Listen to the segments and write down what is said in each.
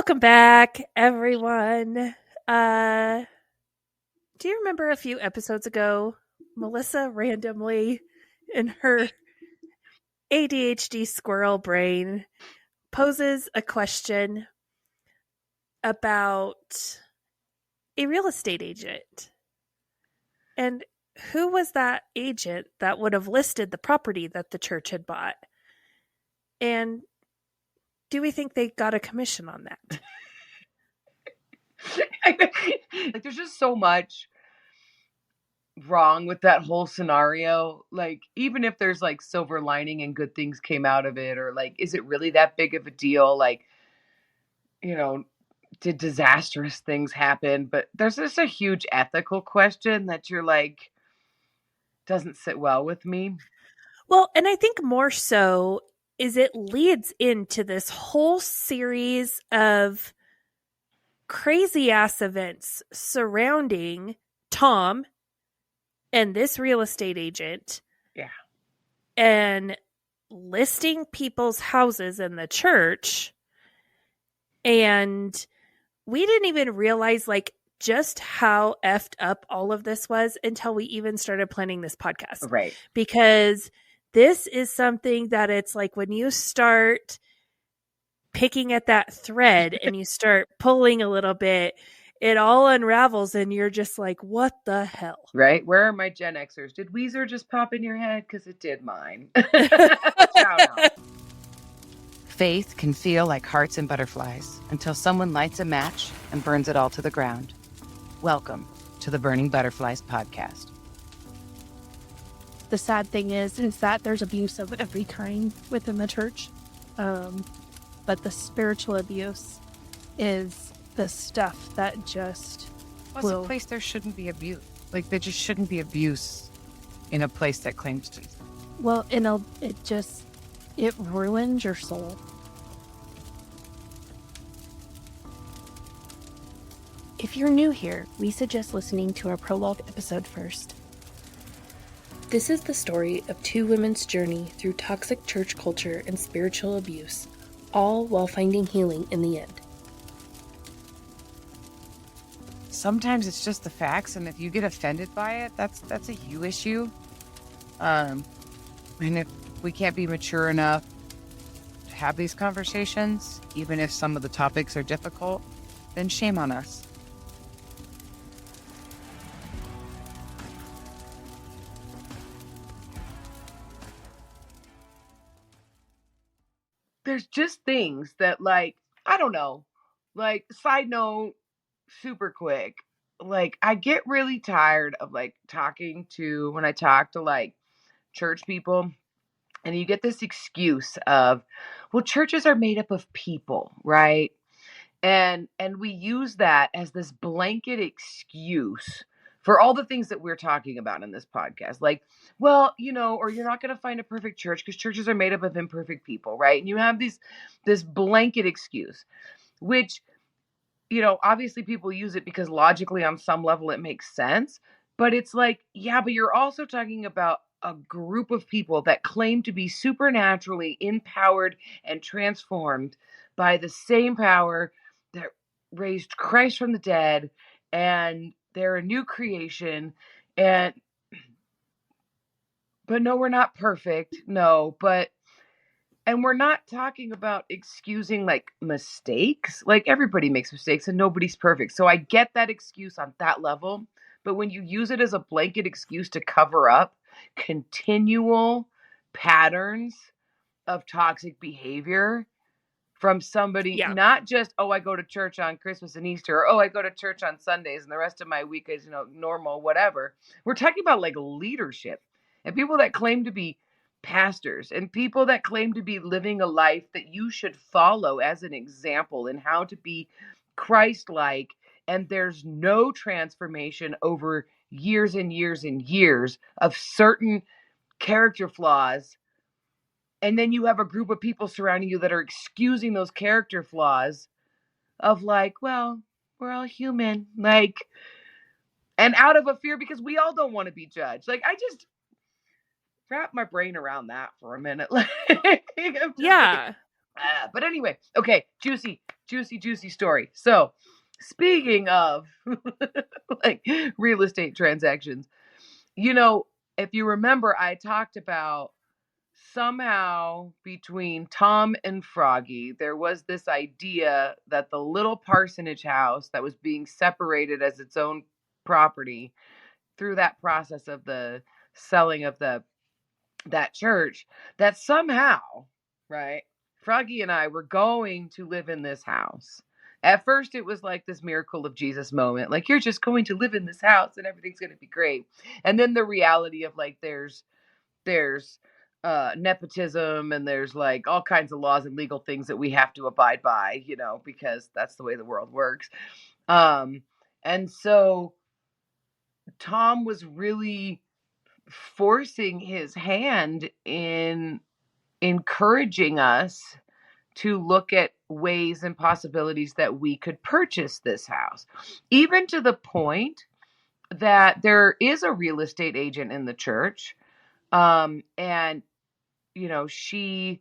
Welcome back, everyone. Uh, do you remember a few episodes ago, Melissa randomly, in her ADHD squirrel brain, poses a question about a real estate agent? And who was that agent that would have listed the property that the church had bought? And do we think they got a commission on that? Like, there's just so much wrong with that whole scenario. Like, even if there's like silver lining and good things came out of it, or like, is it really that big of a deal? Like, did disastrous things happen? But there's just a huge ethical question that you're like, doesn't sit well with me. Well, and I think more so is it leads into this whole series of crazy ass events surrounding Tom and this real estate agent. Yeah. And listing people's houses in the church. And we didn't even realize like just how effed up all of this was until we even started planning this podcast. Right. Because this is something that it's like when you start picking at that thread and you start pulling a little bit, it all unravels and you're just like, what the hell? Right? Where are my Gen Xers? Did Weezer just pop in your head? Because it did mine. Shout out. Faith can feel like hearts and butterflies until someone lights a match and burns it all to the ground. Welcome to the Burning Butterflies podcast. The sad thing is that there's abuse of every kind within the church. But the spiritual abuse is the stuff that just It's a place there shouldn't be abuse. Like, there just shouldn't be abuse in a place that claims to. Well, it ruins your soul. If you're new here, we suggest listening to our prologue episode first. This is the story of two women's journey through toxic church culture and spiritual abuse, all while finding healing in the end. Sometimes it's just the facts, and if you get offended by it, that's a you issue. And if we can't be mature enough to have these conversations, even if some of the topics are difficult, then shame on us. There's just things that, like, I don't know, like, side note, super quick, like, I get really tired of like when I talk to like church people, and you get this excuse of, well, churches are made up of people, right? And we use that as this blanket excuse for all the things that we're talking about in this podcast. Like, well, or you're not going to find a perfect church because churches are made up of imperfect people, right? And you have this blanket excuse, which, obviously people use it because logically on some level it makes sense. But it's like, yeah, but you're also talking about a group of people that claim to be supernaturally empowered and transformed by the same power that raised Christ from the dead, and they're a new creation. But no, we're not perfect. No, and we're not talking about excusing like mistakes. Like, everybody makes mistakes and nobody's perfect. So I get that excuse on that level. But when you use it as a blanket excuse to cover up continual patterns of toxic behavior from somebody, not just, oh, I go to church on Christmas and Easter, or, oh, I go to church on Sundays and the rest of my week is, normal, whatever. We're talking about like leadership and people that claim to be pastors and people that claim to be living a life that you should follow as an example in how to be Christ-like. And there's no transformation over years and years and years of certain character flaws. And then you have a group of people surrounding you that are excusing those character flaws of like, well, we're all human, like, and out of a fear because we all don't want to be judged. Like, I just wrap my brain around that for a minute. Yeah. But anyway, okay, Juicy, juicy story. So, speaking of like real estate transactions, if you remember, I talked about somehow between Tom and Froggy, there was this idea that the little parsonage house that was being separated as its own property through that process of the selling of that church, that somehow, right, Froggy and I were going to live in this house. At first, it was like this miracle of Jesus moment. Like, you're just going to live in this house and everything's going to be great. And then the reality of like, there's nepotism and there's like all kinds of laws and legal things that we have to abide by, because that's the way the world works. And so Tom was really forcing his hand in encouraging us to look at ways and possibilities that we could purchase this house, even to the point that there is a real estate agent in the church. And she,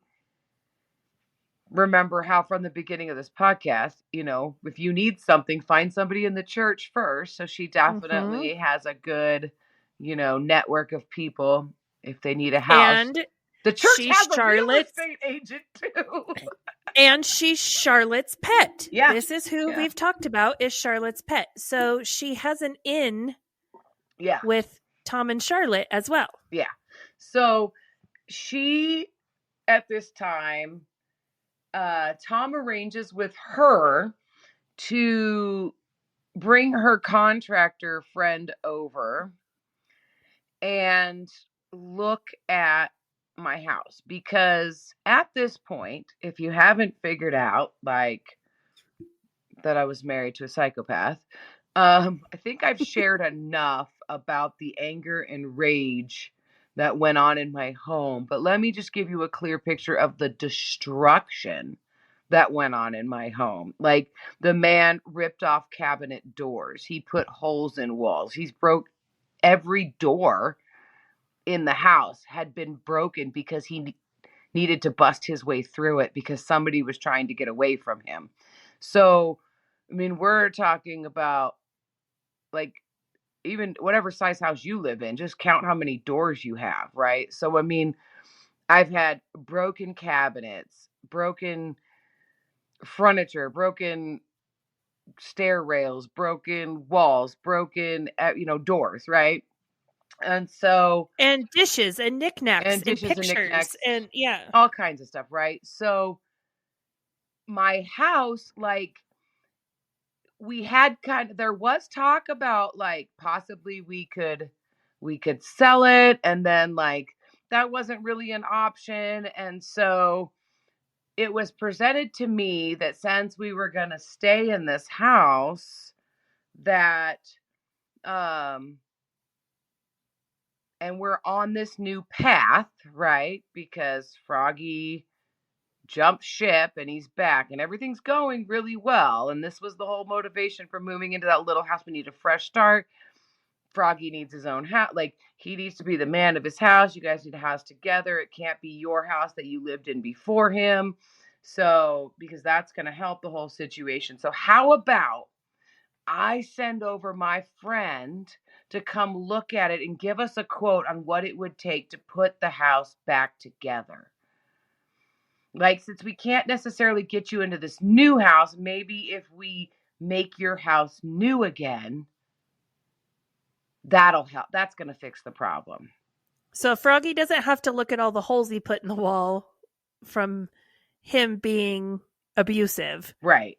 remember how from the beginning of this podcast, if you need something, find somebody in the church first. So she definitely has a good, network of people if they need a house. And the church has a real estate agent too. And she's Charlotte's pet. Yeah. This is who we've talked about, is Charlotte's pet. So she has an in with Tom and Charlotte as well. Yeah. So she, at this time, Tom arranges with her to bring her contractor friend over and look at my house, because at this point, if you haven't figured out like that I was married to a psychopath, I think I've shared enough about the anger and rage that went on in my home. But let me just give you a clear picture of the destruction that went on in my home. Like, the man ripped off cabinet doors. He put holes in walls. He's broke every door in the house had been broken because he needed to bust his way through it because somebody was trying to get away from him. So, I mean, we're talking about like, even whatever size house you live in, just count how many doors you have, right? So, I mean, I've had broken cabinets, broken furniture, broken stair rails, broken walls, broken, doors, right? And so, and dishes and knickknacks and pictures and all kinds of stuff, right? So my house, like, we had there was talk about like possibly we could sell it, and then like that wasn't really an option. And so it was presented to me that since we were going to stay in this house, that and we're on this new path, right? Because Froggy jumped ship and he's back and everything's going really well. And this was the whole motivation for moving into that little house. We need a fresh start. Froggy needs his own house. Like, he needs to be the man of his house. You guys need a house together. It can't be your house that you lived in before him. So, because that's going to help the whole situation. So how about I send over my friend to come look at it and give us a quote on what it would take to put the house back together. Like, since we can't necessarily get you into this new house, maybe if we make your house new again, that'll help. That's going to fix the problem. So Froggy doesn't have to look at all the holes he put in the wall from him being abusive. Right.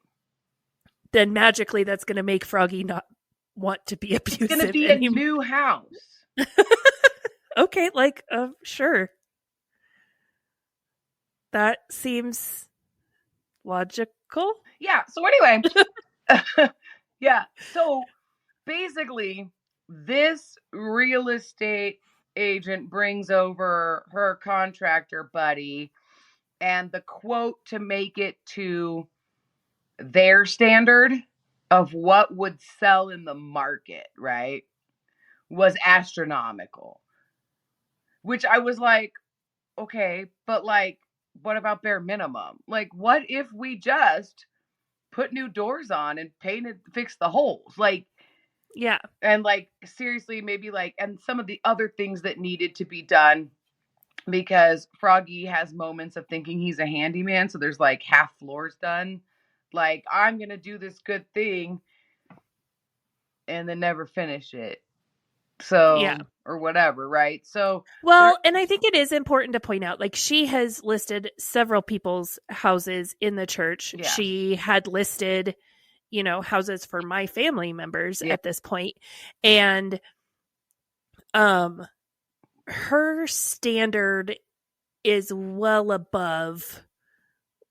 Then magically that's going to make Froggy not want to be abusive. It's going to be a new house. Okay, like, sure. That seems logical. Yeah. So anyway, yeah. So basically, this real estate agent brings over her contractor buddy, and the quote to make it to their standard of what would sell in the market, right, was astronomical. Which I was like, okay, but like, what about bare minimum? Like, what if we just put new doors on and fix the holes. Like, Yeah. and like, seriously, maybe like, and some of the other things that needed to be done, because Froggy has moments of thinking he's a handyman. So there's like half floors done. Like, I'm going to do this good thing and then never finish it. So, Yeah. or whatever, right? So, well, and I think it is important to point out, like, she has listed several people's houses in the church. Yeah. She had listed, houses for my family members Yeah. at this point. And her standard is well above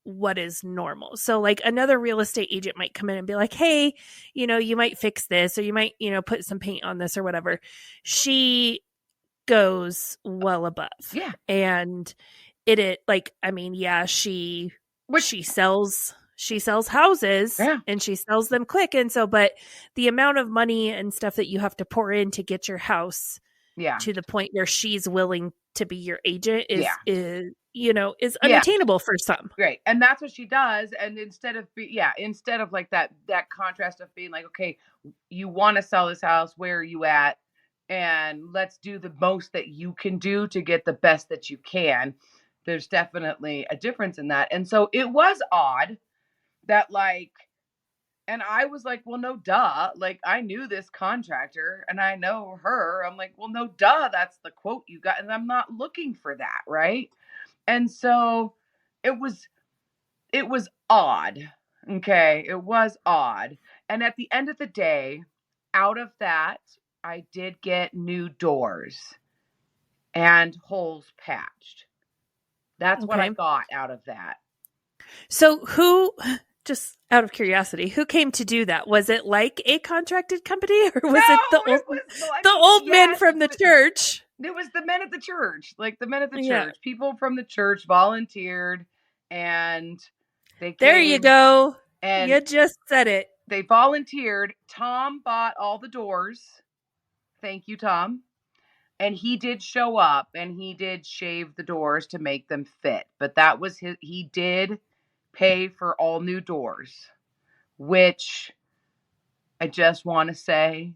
what is normal. So like another real estate agent might come in and be like, hey, you might fix this, or you might, put some paint on this or whatever. She goes well above. Yeah. And it like, I mean, yeah, she sells houses, Yeah. and she sells them quick. And so, but the amount of money and stuff that you have to pour in to get your house to the point where she's willing to be your agent is unattainable for some. Great. And that's what she does. And instead of like that contrast of being like, okay, you want to sell this house, where are you at? And let's do the most that you can do to get the best that you can. There's definitely a difference in that. And so it was odd that, like, and I was like, well, no, duh. Like, I knew this contractor and I know her. I'm like, well, no, duh. That's the quote you got. And I'm not looking for that. Right. And so it was odd. Okay. It was odd. And at the end of the day, out of that, I did get new doors and holes patched. That's what I got out of that. So who, just out of curiosity, who came to do that? Was it like a contracted company, or was it the old men from the church? It was the men at the church, like the men at the church. People from the church volunteered, and they came. There you go. And you just said it. They volunteered. Tom bought all the doors. Thank you, Tom. And he did show up, and he did shave the doors to make them fit. But that was he did pay for all new doors, which I just want to say,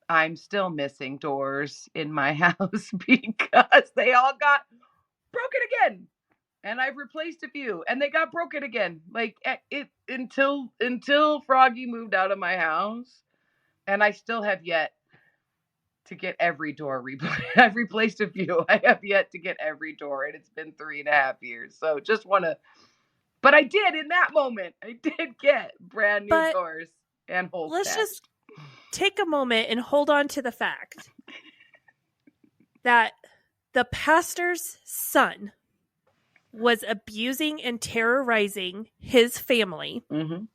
I'm still missing doors in my house because they all got broken again. And I've replaced a few, and they got broken again. Like, it until Froggy moved out of my house, and I still have yet to get every door replaced. I've replaced a few. I have yet to get every door, and it's been 3.5 years. So just want to, but I did in that moment. I did get brand new doors and holes. Let's just take a moment and hold on to the fact that the pastor's son was abusing and terrorizing his family. Mm-hmm.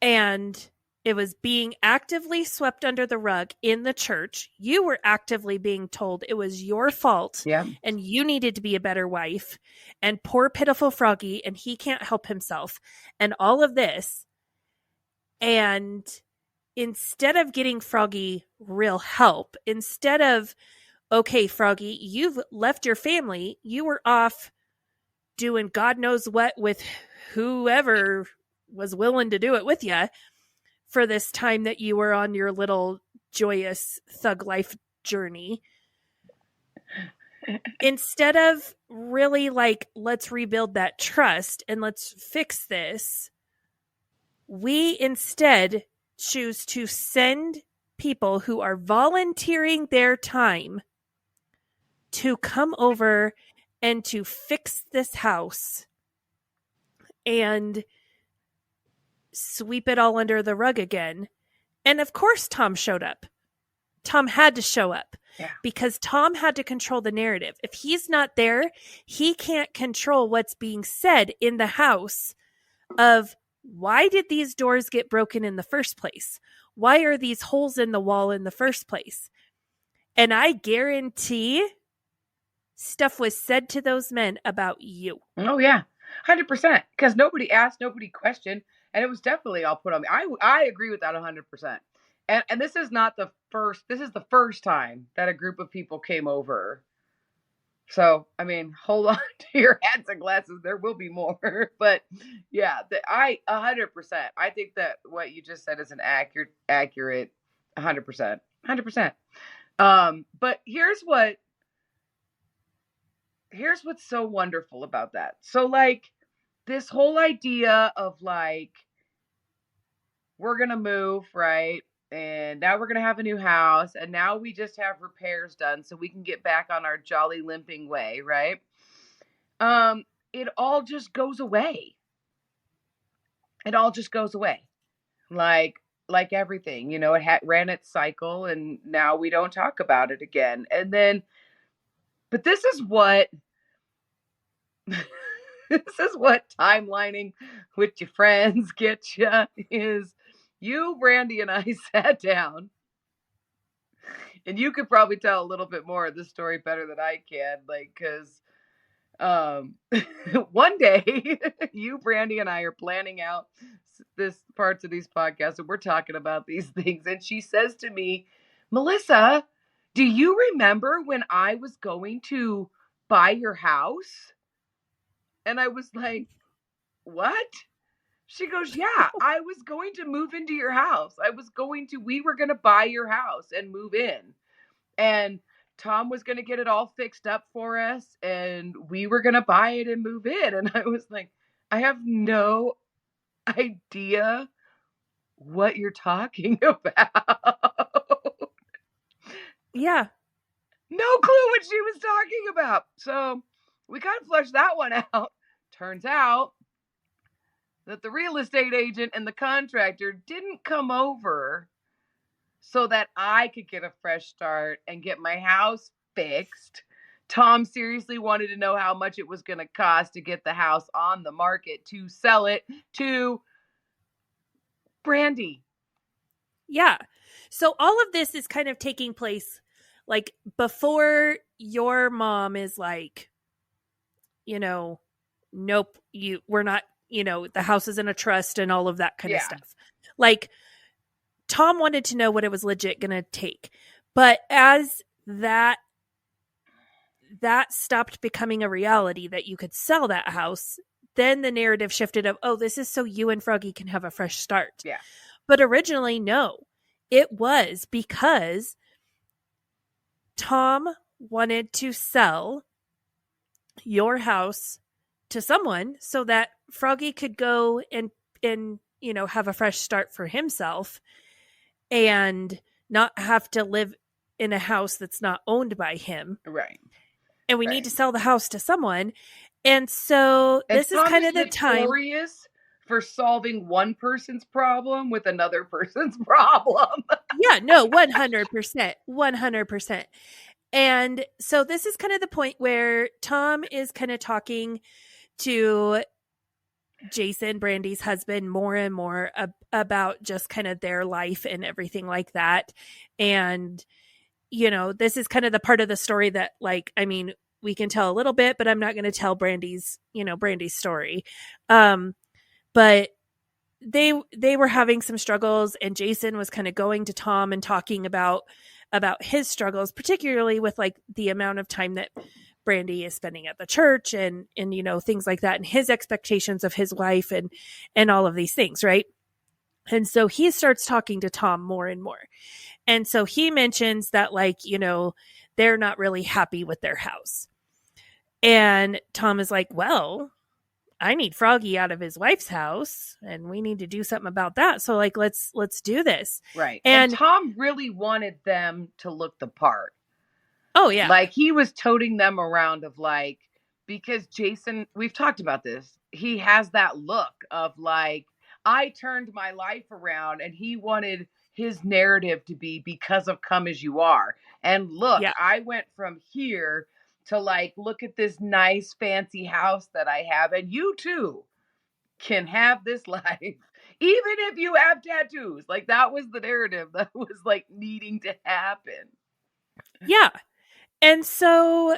And it was being actively swept under the rug in the church. You were actively being told it was your fault. Yeah. And you needed to be a better wife. And poor pitiful Froggy, and he can't help himself. And all of this. And instead of getting Froggy real help, instead of, okay, Froggy, you've left your family. You were off doing God knows what with whoever was willing to do it with you for this time that you were on your little joyous thug life journey. Instead of really like, let's rebuild that trust and let's fix this, we instead choose to send people who are volunteering their time to come over and to fix this house and sweep it all under the rug again. And of course Tom showed up. Tom had to show up because Tom had to control the narrative. If he's not there, he can't control what's being said in the house of, why did these doors get broken in the first place? Why are these holes in the wall in the first place? And I guarantee stuff was said to those men about you. Oh, yeah. 100%. Because nobody asked, nobody questioned. And it was definitely all put on me. I agree with that 100%. And this is not the first, this is the first time that a group of people came over So, I mean, hold on to your hats and glasses. There will be more. But yeah, 100%. I think that what you just said is an accurate 100%. 100%. But here's what's so wonderful about that. So, like, this whole idea of like, we're going to move, right? And now we're going to have a new house. And now we just have repairs done so we can get back on our jolly limping way, right? It all just goes away. It all just goes away. Like everything, it ran its cycle and now we don't talk about it again. And then, but this is what timelining with your friends gets you, is you, Brandy, and I sat down, and you could probably tell a little bit more of this story better than I can, like, because one day you, Brandy, and I are planning out this parts of these podcasts, and we're talking about these things, and she says to me, Melissa, do you remember when I was going to buy your house? And I was like, what? She goes, yeah, I was going to move into your house. We were going to buy your house and move in. And Tom was going to get it all fixed up for us. And we were going to buy it and move in. And I was like, I have no idea what you're talking about. Yeah. No clue what she was talking about. So we kind of flushed that one out. Turns out that the real estate agent and the contractor didn't come over so that I could get a fresh start and get my house fixed. Tom seriously wanted to know how much it was going to cost to get the house on the market to sell it to Brandy. Yeah. So all of this is kind of taking place like before your mom is like, nope, we're not, the house is in a trust and all of that kind of stuff. Like, Tom wanted to know what it was legit going to take. But as that stopped becoming a reality, that you could sell that house, then the narrative shifted of, oh, this is so you and Froggy can have a fresh start. Yeah. But originally, no, it was because Tom wanted to sell your house to someone so that Froggy could go and have a fresh start for himself and not have to live in a house that's not owned by him. Right. And we need to sell the house to someone. And so this is kind of the time. Notorious for solving one person's problem with another person's problem. Yeah, no, 100%. 100%. And so this is kind of the point where Tom is kind of talking to Jason, Brandy's husband, more and more about just kind of their life and everything like that. And, this is kind of the part of the story that, like, I mean, we can tell a little bit, but I'm not going to tell Brandy's story. But they were having some struggles, and Jason was kind of going to Tom and talking about his struggles, particularly with like the amount of time that Brandy is spending at the church and things like that, and his expectations of his wife and all of these things, right? And so he starts talking to Tom more and more. And so he mentions that, like, they're not really happy with their house. And Tom is like, well, I need Froggy out of his wife's house and we need to do something about that. So, like, let's do this. Right. And Tom really wanted them to look the part. Oh, yeah. Like, he was toting them around of like, because Jason, we've talked about this. He has that look of like, I turned my life around, and he wanted his narrative to be because of Come As You Are. And look, I went from here to like, look at this nice fancy house that I have. And you too can have this life, even if you have tattoos. Like, that was the narrative that was like needing to happen. Yeah. And so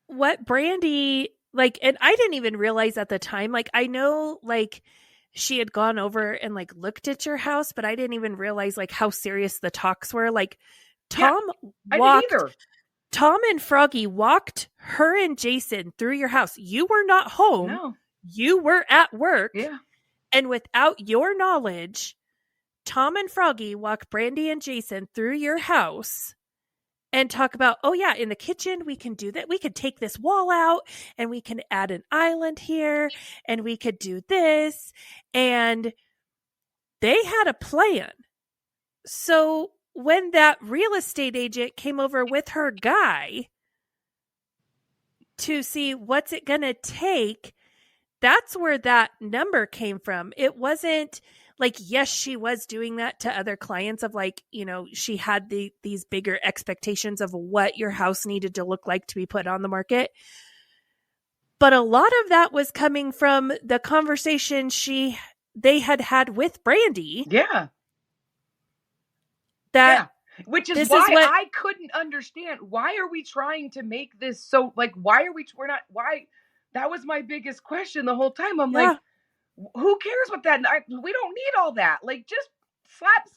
what Brandy, like, and I didn't even realize at the time, like, I know, like, she had gone over and like looked at your house, but I didn't even realize like how serious the talks were. Like, Tom Tom and Froggy walked her and Jason through your house. You were not home. No. You were at work. Yeah. And without your knowledge, Tom and Froggy walk Brandy and Jason through your house and talk about, oh yeah, in the kitchen, we can do that. We could take this wall out and we can add an island here and we could do this. And they had a plan. So when that real estate agent came over with her guy to see what's it going to take, that's where that number came from. It wasn't like, yes, she was doing that to other clients of like, you know, she had these bigger expectations of what your house needed to look like to be put on the market. But a lot of that was coming from the conversation they had with Brandy. Yeah. That which is this why is what, I couldn't understand. Why are we trying to make this so, like, why that was my biggest question the whole time. I'm like, who cares what that, we don't need all that. Like, just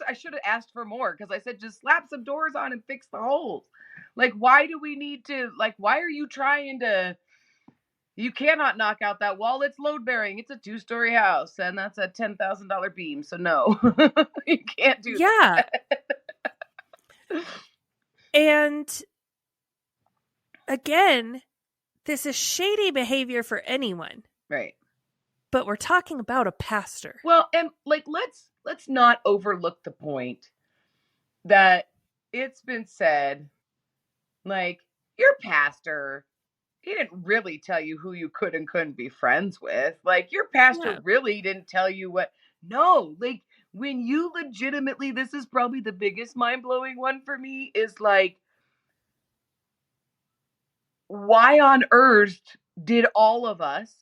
I should have asked for more, because I said, just slap some doors on and fix the holes. Like, why do we need to, like, why are you trying to, you cannot knock out that wall. It's load bearing. It's a 2-story house, and that's a $10,000 beam. So no, you can't do that. And again, this is shady behavior for anyone. Right. But we're talking about a pastor. Well, and like, let's not overlook the point that it's been said, like, your pastor, he didn't really tell you who you could and couldn't be friends with. Like, your pastor really didn't tell you what. No, like, when you legitimately, this is probably the biggest mind-blowing one for me, is like, why on earth did all of us,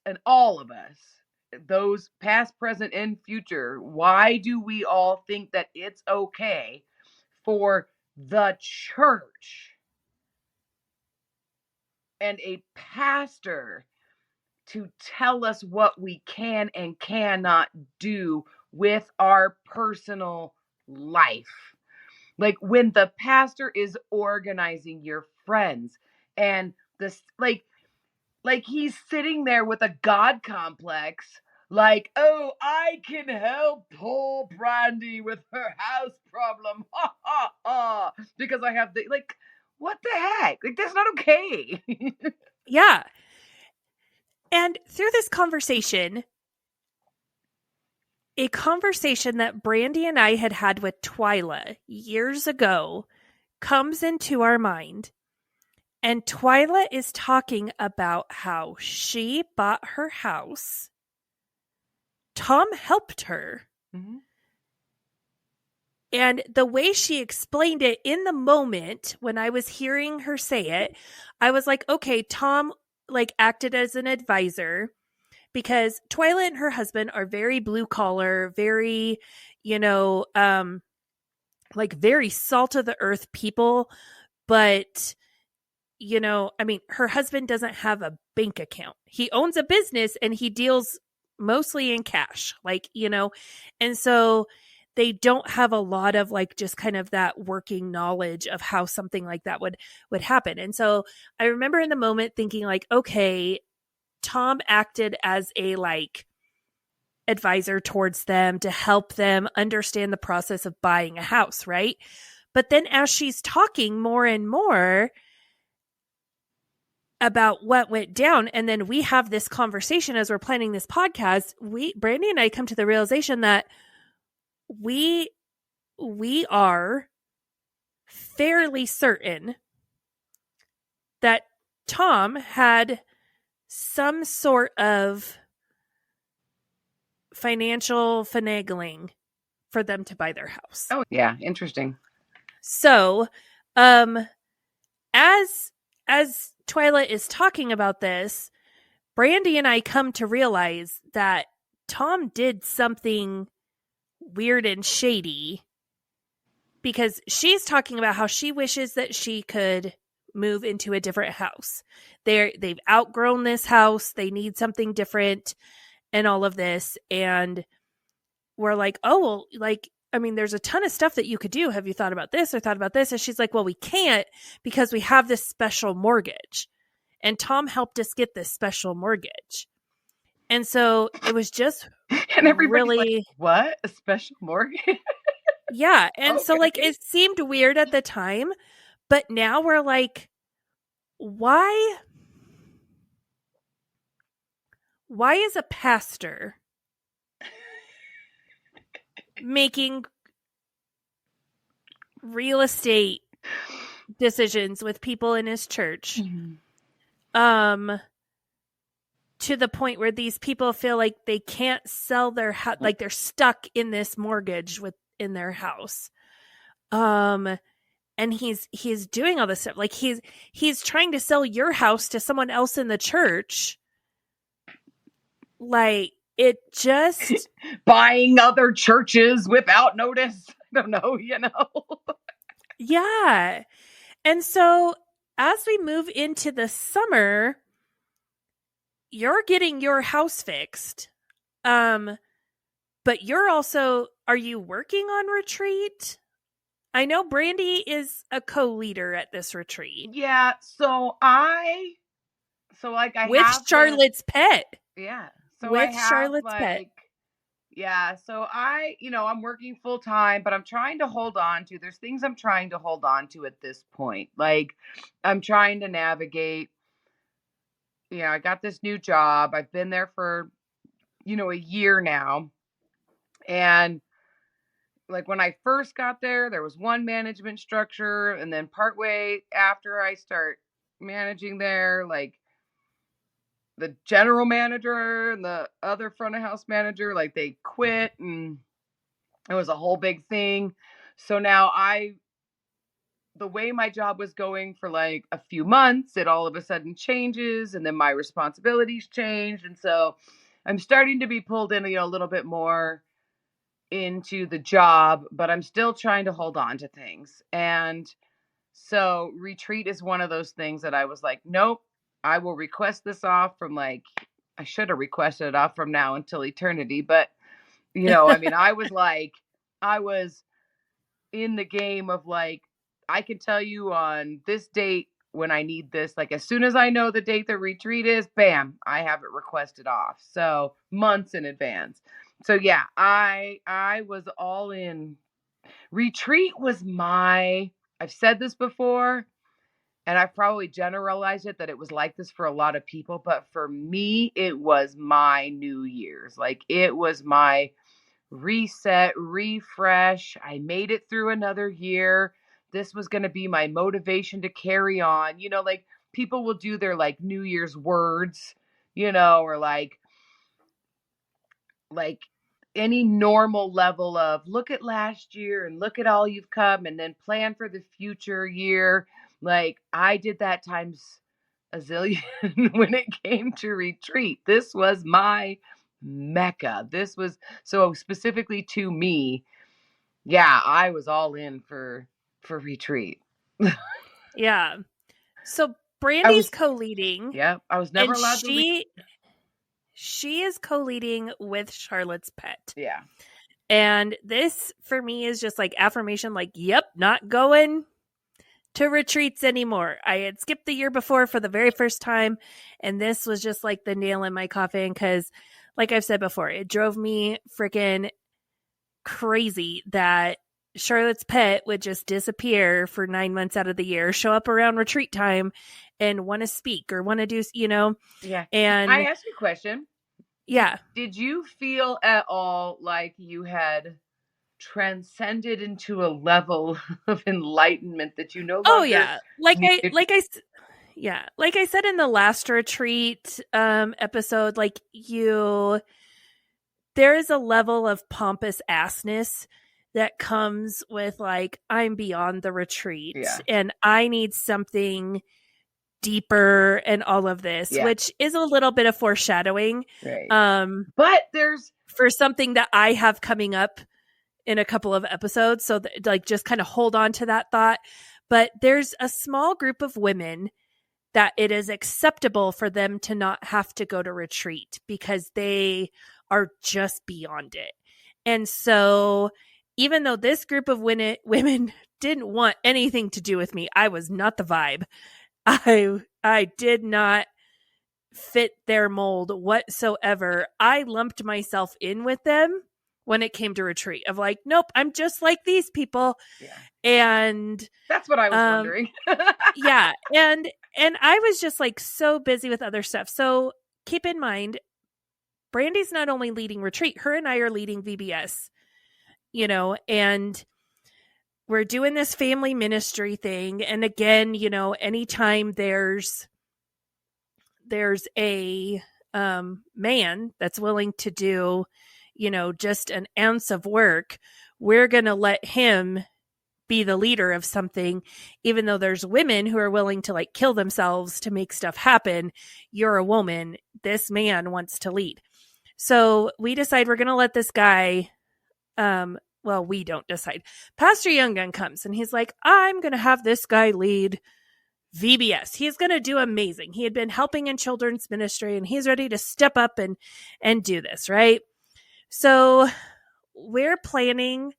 those past, present, and future, why do we all think that it's okay for the church and a pastor to tell us what we can and cannot do with our personal life? Like, when the pastor is organizing your friends and this, like he's sitting there with a God complex, like, oh, I can help poor Brandy with her house problem, ha ha ha, because I have the, like, what the heck? Like, that's not okay. Yeah. And through this conversation, a conversation that Brandy and I had with Twyla years ago comes into our mind. And Twyla is talking about how she bought her house. Tom helped her. Mm-hmm. And the way she explained it in the moment when I was hearing her say it, I was like, okay, Tom like acted as an advisor, because Twyla and her husband are very blue collar, very, like very salt of the earth people. But, her husband doesn't have a bank account. He owns a business and he deals mostly in cash, and so they don't have a lot of like just kind of that working knowledge of how something like that would happen. And so I remember in the moment thinking like, okay, Tom acted as a like advisor towards them to help them understand the process of buying a house, right? But then as she's talking more and more about what went down, and then we have this conversation as we're planning this podcast, Brandy and I come to the realization that we are fairly certain that Tom had some sort of financial finagling for them to buy their house. Oh, yeah. Interesting. So, as Twyla is talking about this, Brandy and I come to realize that Tom did something weird and shady, because she's talking about how she wishes that she could move into a different house. They've outgrown this house. They need something different and all of this. And we're like, oh, well, like, I mean, there's a ton of stuff that you could do. Have you thought about this or thought about this? And she's like, well, we can't because we have this special mortgage. And Tom helped us get this special mortgage. And so it was just And everybody's really, like, what? A special mortgage? yeah. And so like Okay. it seemed weird at the time, but now we're like, why is a pastor making real estate decisions with people in his church to the point where these people feel like they can't sell their house, like they're stuck in this mortgage in their house, and he's doing all this stuff, like he's trying to sell your house to someone else in the church, like it just Buying other churches without notice. I don't know, yeah. And so as we move into the summer, you're getting your house fixed. But you're also, are you working on retreat? I know Brandy is a co-leader at this retreat. Yeah, so I with have Charlotte's pet. Yeah. So with I have Charlotte's pet. Yeah, so I'm working full time, but I'm trying to hold on to, there's things I'm trying to hold on to at this point. Like I'm trying to navigate, I got this new job. I've been there for, a year now. And like when I first got there was one management structure. And then partway after I start managing there, like the general manager and the other front of house manager, like they quit and it was a whole big thing. So now the way my job was going for like a few months, it all of a sudden changes and then my responsibilities changed. And so I'm starting to be pulled in, a little bit more into the job, but I'm still trying to hold on to things. And so retreat is one of those things that I was like, nope, I will request this off from I should have requested it off from now until eternity. But, I was in the game of like, I can tell you on this date when I need this, like as soon as I know the date the retreat is, bam, I have it requested off. So months in advance. So yeah, I was all in. Retreat was I've said this before, and I've probably generalized it that it was like this for a lot of people, but for me, it was my New Year's. Like it was my reset, refresh. I made it through another year. This was going to be my motivation to carry on. Like people will do their like New Year's words, or like any normal level of look at last year and look at all you've come and then plan for the future year. Like I did that times a zillion when it came to retreat. This was my mecca. This was so specifically to me. Yeah, I was all in for retreat. Yeah. So Brandy's co-leading. Yeah, I was never allowed to leave. She is co-leading with Charlotte's pet. Yeah. And this for me is just like affirmation, like, yep, not going to retreats anymore. I had skipped the year before for the very first time. And this was just like the nail in my coffin. Cause like I've said before, it drove me freaking crazy that Charlotte's pet would just disappear for 9 months out of the year, show up around retreat time and want to speak or want to do, Yeah. And I asked you a question. Yeah. Did you feel at all like you had transcended into a level of enlightenment that you no longer? Oh yeah. Like I said in the last retreat episode, like there is a level of pompous assness that comes with like, I'm beyond the retreat and I need something deeper and all of this, which is a little bit of foreshadowing. Right. But there's for something that I have coming up in a couple of episodes. So like just kind of hold on to that thought. But there's a small group of women that it is acceptable for them to not have to go to retreat because they are just beyond it. And so even though this group of women didn't want anything to do with me, I was not the vibe. I did not fit their mold whatsoever. I lumped myself in with them when it came to retreat of like, nope, I'm just like these people. Yeah. And that's what I was wondering. yeah. And I was just like so busy with other stuff. So keep in mind, Brandy's not only leading retreat, her and I are leading VBS, you know, and we're doing this family ministry thing. And again, you know, anytime there's a man that's willing to do, you know, just an ounce of work, we're going to let him be the leader of something, even though there's women who are willing to like kill themselves to make stuff happen. You're a woman. This man wants to lead. So we decide we're going to let this guy, well, we don't decide. Pastor Younggun comes and he's like, I'm going to have this guy lead VBS. He's going to do amazing. He had been helping in children's ministry and he's ready to step up and do this, right? So we're planning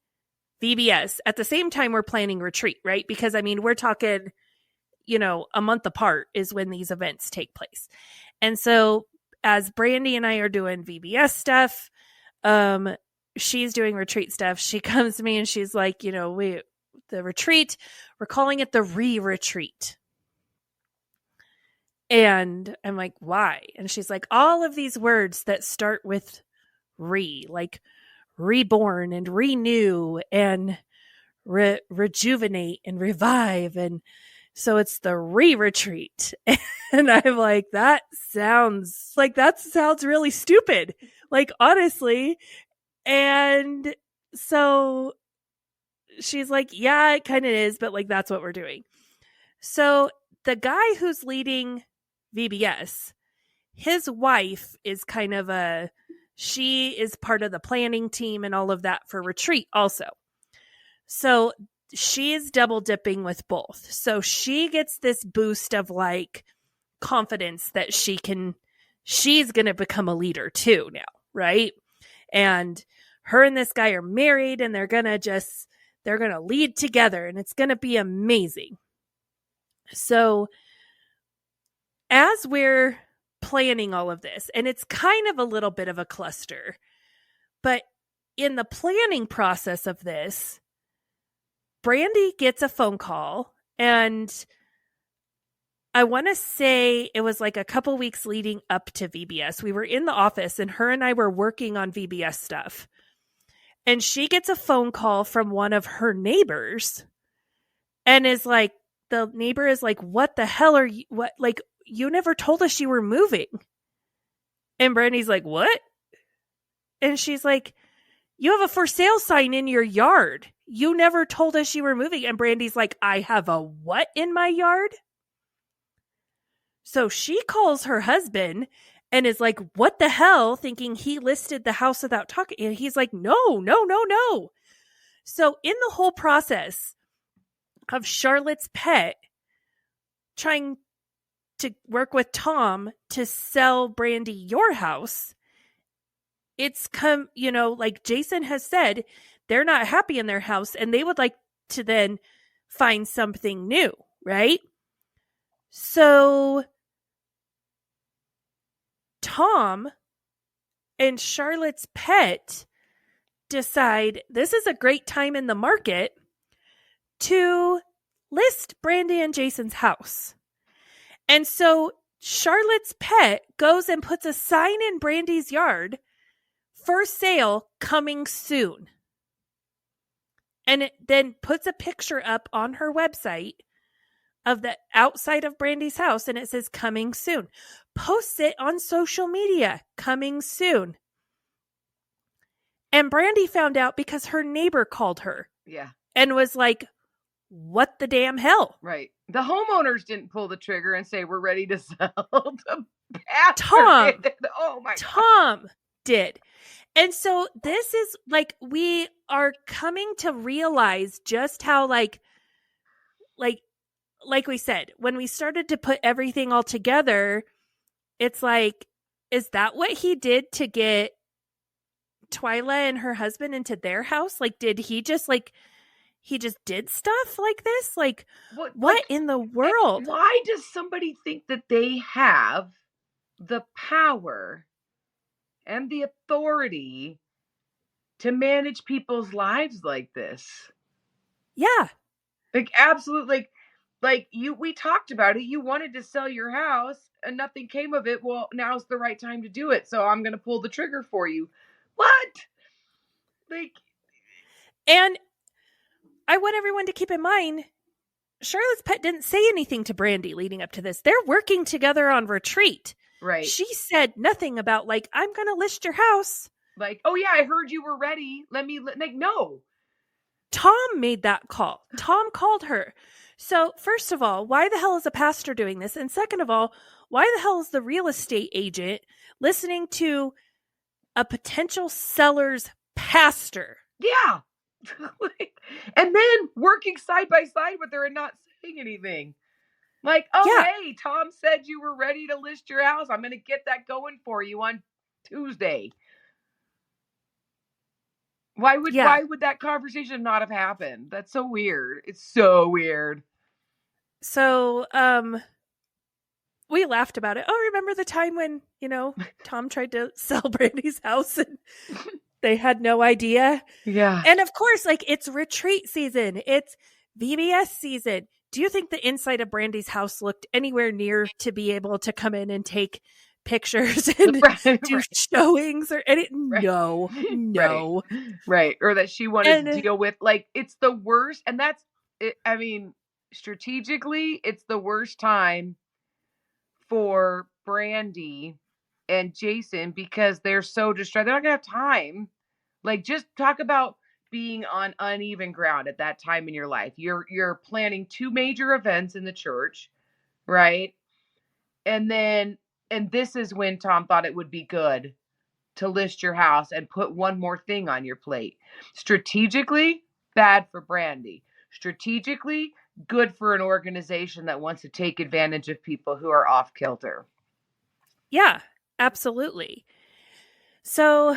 VBS. At the same time, we're planning retreat, right? Because, I mean, we're talking, you know, a month apart is when these events take place. And so as Brandy and I are doing VBS stuff, she's doing retreat stuff. She comes to me and she's like, you know, the retreat, we're calling it the re-retreat. And I'm like, why? And she's like, all of these words that start with like reborn and renew and rejuvenate and revive. And so it's the re-retreat. And I'm like, that sounds really stupid. Like, honestly. And so she's like, yeah, it kind of is, but like, that's what we're doing. So the guy who's leading VBS, his wife is kind of she is part of the planning team and all of that for retreat also. So she's double dipping with both. So she gets this boost of like confidence that she's going to become a leader too now, right? And her and this guy are married and they're going to lead together and it's going to be amazing. So as we're planning all of this, and it's kind of a little bit of a cluster, but in the planning process of this, Brandy gets a phone call, and I want to say it was like a couple weeks leading up to VBS. We were in the office and her and I were working on VBS stuff. And she gets a phone call from one of her neighbors and is like, the neighbor is like, what the hell are you, what, like, you never told us you were moving. And Brandy's like, what? And she's like, you have a for sale sign in your yard. You never told us you were moving. And Brandy's like, I have a what in my yard? So she calls her husband and is like, what the hell? Thinking he listed the house without talking. And he's like, no. So in the whole process of Charlotte's pet trying to work with Tom to sell Brandy your house, it's come, you know, like Jason has said, they're not happy in their house and they would like to then find something new, right? So Tom and Charlotte's pet decide this is a great time in the market to list Brandy and Jason's house. And so Charlotte's pet goes and puts a sign in Brandy's yard, for sale, coming soon. And it then puts a picture up on her website of the outside of Brandy's house and it says coming soon. Posts it on social media, coming soon. And Brandy found out because her neighbor called her. Yeah. And was like, what the damn hell? Right. The homeowners didn't pull the trigger and say, we're ready to sell. The pastor Tom did. Oh my God. Tom did. And so this is like, we are coming to realize just how like we said, when we started to put everything all together, it's like, is that what he did to get Twyla and her husband into their house? Like, did he just he just did stuff like this? Like, what in the world? Why does somebody think that they have the power and the authority to manage people's lives like this? Yeah. Like, absolutely. Like we talked about it. You wanted to sell your house and nothing came of it. Well, now's the right time to do it. So I'm going to pull the trigger for you. What? Like, and I want everyone to keep in mind, Charlotte's pet didn't say anything to Brandy leading up to this. They're working together on retreat. right. She said nothing about, like, I'm going to list your house. Like, oh yeah, I heard you were ready. Like, no. Tom made that call. Tom called her. So, first of all, why the hell is a pastor doing this? And second of all, why the hell is the real estate agent listening to a potential seller's pastor? Yeah. And then working side by side with her and not saying anything. Like, oh, Yeah. hey, Tom said you were ready to list your house. I'm going to get that going for you on Tuesday. Why would that conversation not have happened? That's so weird. It's so weird. So, we laughed about it. Oh, remember the time when, Tom tried to sell Brandy's house and they had no idea? Yeah. And of course, like, it's retreat season. It's VBS season. Do you think the inside of Brandy's house looked anywhere near to be able to come in and take pictures and do showings or anything? No. Right. Or that she wanted to deal with. Like, it's the worst. And that's it. I mean, strategically, it's the worst time for Brandy and Jason because they're so distracted. They're not going to have time. Like, just talk about being on uneven ground at that time in your life. You're planning 2 major events in the church, right? And this is when Tom thought it would be good to list your house and put one more thing on your plate. Strategically, bad for Brandy. Strategically, good for an organization that wants to take advantage of people who are off kilter. Yeah, absolutely. So,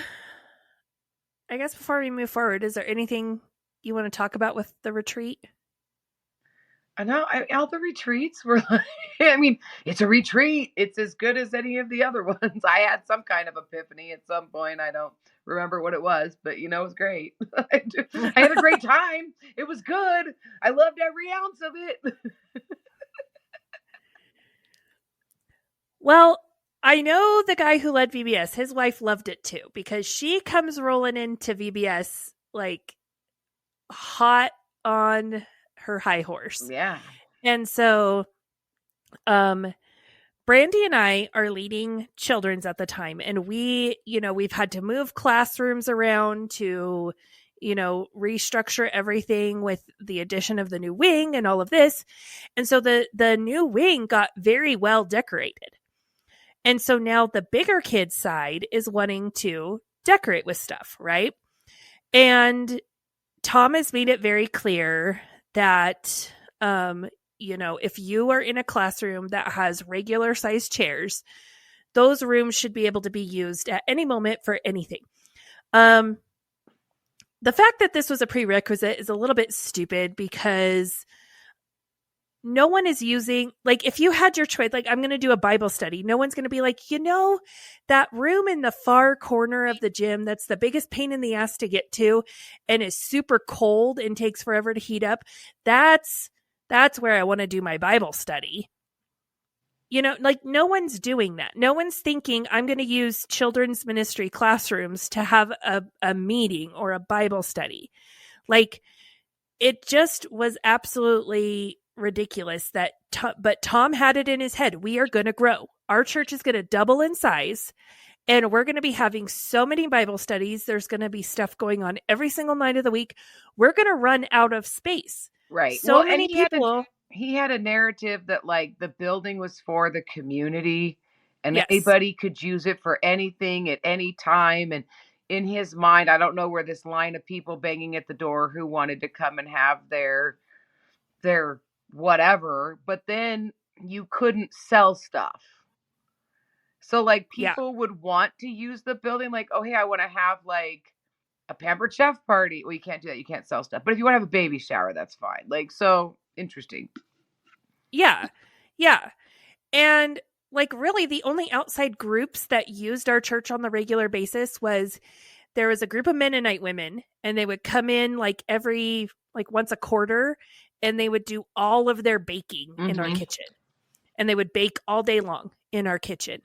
I guess before we move forward, is there anything you want to talk about with the retreat? I know all the retreats were like, I mean, it's a retreat. It's as good as any of the other ones. I had some kind of epiphany at some point. I don't remember what it was, but it was great. I had a great time. It was good. I loved every ounce of it. Well, I know the guy who led VBS, his wife loved it too, because she comes rolling into VBS like hot on her high horse. Yeah. And so Brandy and I are leading children's at the time, and we've had to move classrooms around to restructure everything with the addition of the new wing and all of this. And so the new wing got very well decorated. And so now the bigger kids side is wanting to decorate with stuff, right? And Tom has made it very clear that, if you are in a classroom that has regular sized chairs, those rooms should be able to be used at any moment for anything. The fact that this was a prerequisite is a little bit stupid because no one is using, like, if you had your choice, like, I'm going to do a Bible study, no one's going to be like, that room in the far corner of the gym that's the biggest pain in the ass to get to and is super cold and takes forever to heat up, that's where I want to do my Bible study. Like, no one's doing that. No one's thinking I'm going to use children's ministry classrooms to have a meeting or a Bible study. Like, it just was absolutely ridiculous but Tom had it in his head. We are going to grow. Our church is going to double in size and we're going to be having so many Bible studies. There's going to be stuff going on every single night of the week. We're going to run out of space. Right. So many people. He had a narrative that, like, the building was for the community and Yes. anybody could use it for anything at any time. And in his mind, I don't know where this line of people banging at the door who wanted to come and have their whatever, but then you couldn't sell stuff. So like Yeah. people would want to use the building, like, oh hey, I want to have like a pampered chef party. Well, you can't do that. You can't sell stuff. But if you want to have a baby shower, that's fine. Like, so interesting. Yeah. Yeah. And like really the only outside groups that used our church on the regular basis was there was a group of Mennonite women, and they would come in like once a quarter, and they would do all of their baking in our kitchen. And they would bake all day long in our kitchen.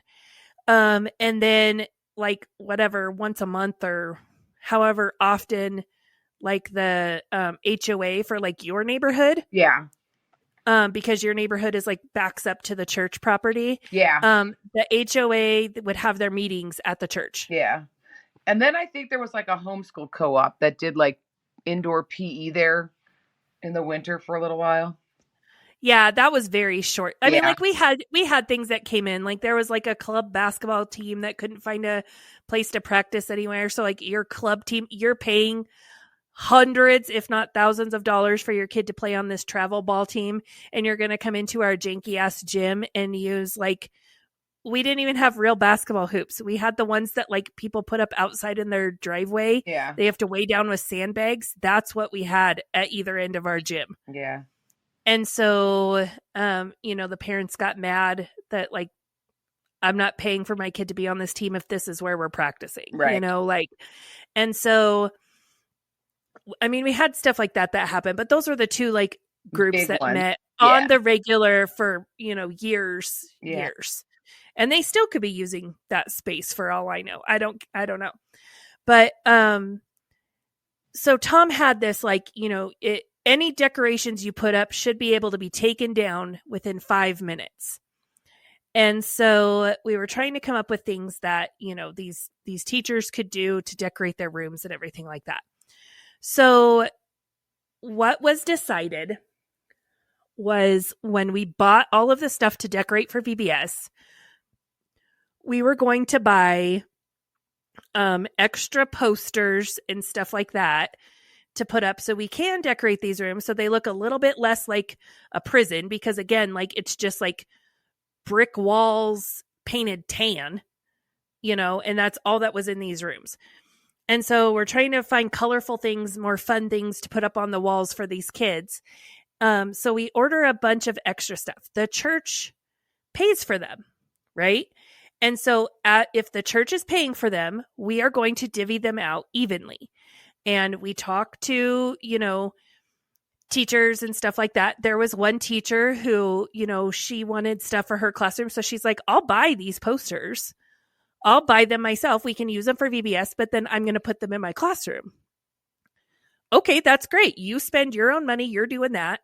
And then like whatever, once a month or however often, like the HOA for like your neighborhood. Yeah. Because your neighborhood is like backs up to the church property. Yeah. The HOA would have their meetings at the church. Yeah. And then I think there was like a homeschool co-op that did like indoor PE there in the winter for a little while. Yeah, that was very short. I mean, like we had things that came in. Like there was like a club basketball team that couldn't find a place to practice anywhere. So like your club team, you're paying hundreds, if not thousands of dollars for your kid to play on this travel ball team. And you're going to come into our janky ass gym and use like, we didn't even have real basketball hoops. We had the ones that like people put up outside in their driveway. Yeah. They have to weigh down with sandbags. That's what we had at either end of our gym. Yeah. And so, the parents got mad that like, I'm not paying for my kid to be on this team if this is where we're practicing, right. And so, I mean, we had stuff like that happened, but those were the two like groups Big that ones. met on the regular for, years. And they still could be using that space for all I know. I don't know. But, so Tom had this, like, any decorations you put up should be able to be taken down within 5 minutes. And so we were trying to come up with things that, these teachers could do to decorate their rooms and everything like that. So what was decided was when we bought all of the stuff to decorate for VBS, we were going to buy extra posters and stuff like that to put up so we can decorate these rooms so they look a little bit less like a prison, because again, like it's just like brick walls painted tan, and that's all that was in these rooms. And so we're trying to find colorful things, more fun things to put up on the walls for these kids. So we order a bunch of extra stuff. The church pays for them, right? And so if the church is paying for them, we are going to divvy them out evenly. And we talk to, teachers and stuff like that. There was one teacher who, she wanted stuff for her classroom. So she's like, I'll buy these posters. I'll buy them myself. We can use them for VBS, but then I'm going to put them in my classroom. Okay, that's great. You spend your own money. You're doing that.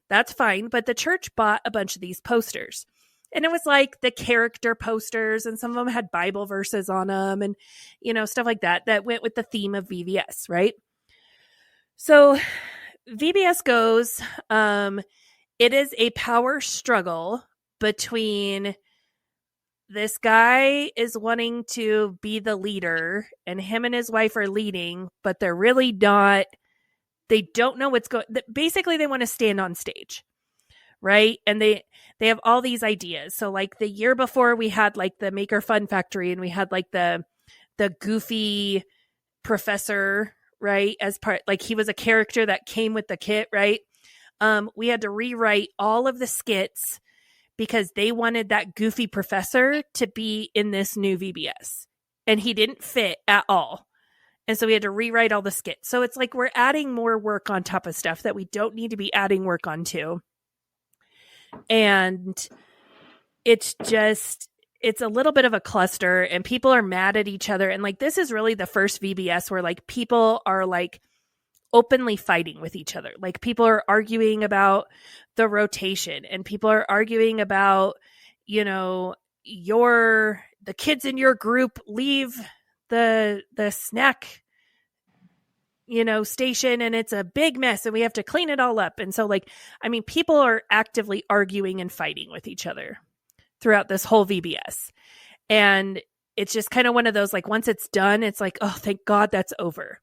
That's fine. But the church bought a bunch of these posters. And it was like the character posters, and some of them had Bible verses on them and, stuff like that went with the theme of VBS, right? So VBS goes, it is a power struggle between this guy is wanting to be the leader and him and his wife are leading, but they're really not. They don't know what's going. Basically, they want to stand on stage, right? And they have all these ideas. So like the year before we had like the Maker Fun Factory, and we had like the goofy professor, right? As part, like he was a character that came with the kit, right? We had to rewrite all of the skits because they wanted that goofy professor to be in this new VBS, and he didn't fit at all. And so we had to rewrite all the skits. So it's like we're adding more work on top of stuff that we don't need to be adding work onto. And it's a little bit of a cluster, and people are mad at each other. And like, this is really the first VBS where like people are like openly fighting with each other. Like people are arguing about the rotation, and people are arguing about, the kids in your group leave the snack, station, and it's a big mess and we have to clean it all up. And so like, I mean, people are actively arguing and fighting with each other throughout this whole VBS. And it's just kind of one of those, like, once it's done, it's like, oh, thank God that's over.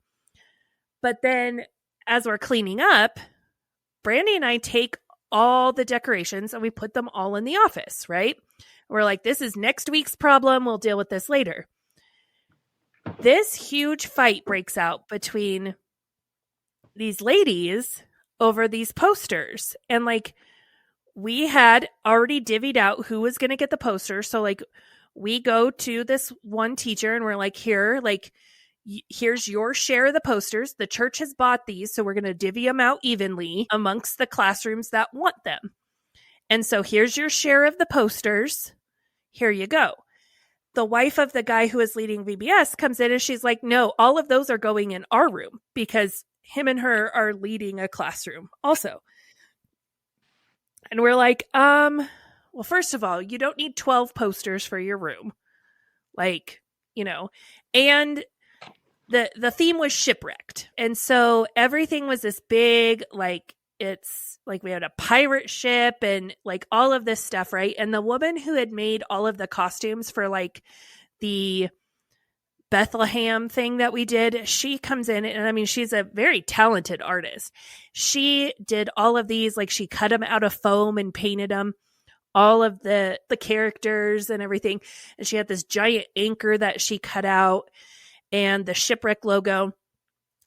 But then as we're cleaning up, Brandy and I take all the decorations and we put them all in the office, right? We're like, this is next week's problem. We'll deal with this later. This huge fight breaks out between these ladies over these posters. And like, we had already divvied out who was going to get the poster. So like, we go to this one teacher and we're like, here, like, here's your share of the posters. The church has bought these, so we're going to divvy them out evenly amongst the classrooms that want them. And so here's your share of the posters. Here you go. The wife of the guy who is leading VBS comes in and she's like, no, all of those are going in our room because him and her are leading a classroom also. And we're like, well, first of all, you don't need 12 posters for your room. Like, you know, and the theme was shipwrecked. And so everything was this big, like, it's like we had a pirate ship and like all of this stuff, right? And the woman who had made all of the costumes for like the Bethlehem thing that we did, she comes in and I mean, she's a very talented artist. She did all of these, like she cut them out of foam and painted them, all of the characters and everything. And she had this giant anchor that she cut out and the shipwreck logo.